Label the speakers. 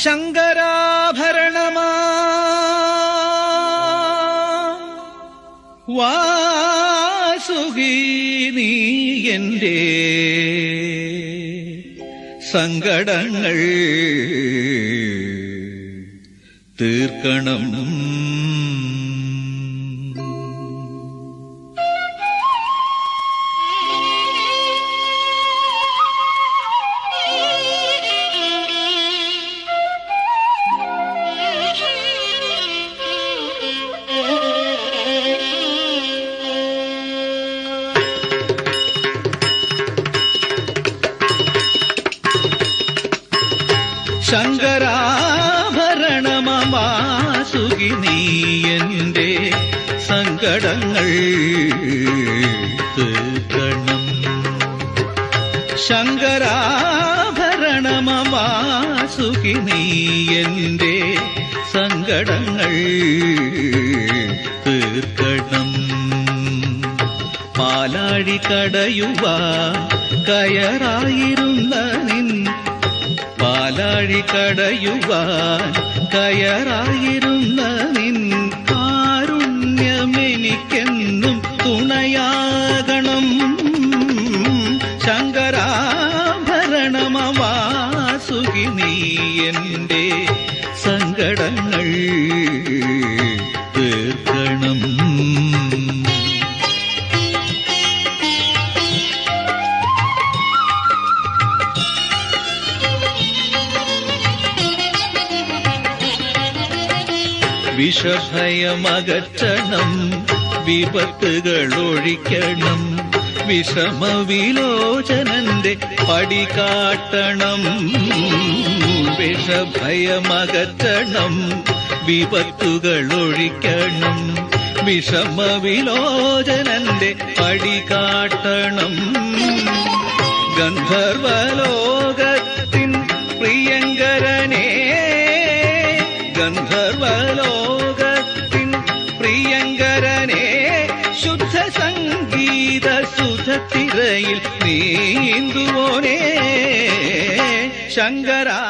Speaker 1: ശങ്കരാഭരണമാ വാസുകി നീ എന്റെ സങ്കടങ്ങൾ തീർക്കണം. ശങ്കരാഭരണമാസുകി നീ എന്റെ സങ്കടങ്ങൾ തീർക്കണം. ശങ്കരാഭരണമാസുകി നീ എന്റെ സങ്കടങ്ങൾ തീർക്കണം. പാലാഴി കടയുവാൻ കയറായിരുന്ന നിൻ പാലാഴി കടയുവാൻ കയറായിരുന്ന നിൻ കാരുണ്യമെനിക്കെന്നും തുണയാകണം. ശങ്കരാഭരണമാസുകി നീ എന്റെ സങ്കടങ്ങൾ തീർക്കണം. വിഷഭയമകറ്റണം, വിപത്തുകൾ ഒഴിക്കണം, വിഷമവിലോചനന്റെ പടി കാട്ടണം. വിഷഭയമകറ്റണം, വിപത്തുകൾ ഒഴിക്കണം, വിഷമവിലോചനന്റെ പടി കാട്ടണം. ഗന്ധർവലോകത്തിൻ പ്രിയങ്കരനേ, ഗന്ധർവലോകത്തിൻ പ്രിയങ്കരനേ, ശുദ്ധ സംഗീത സുധത്തിരയിൽ നീന്തുവോനേ ശങ്കരാ.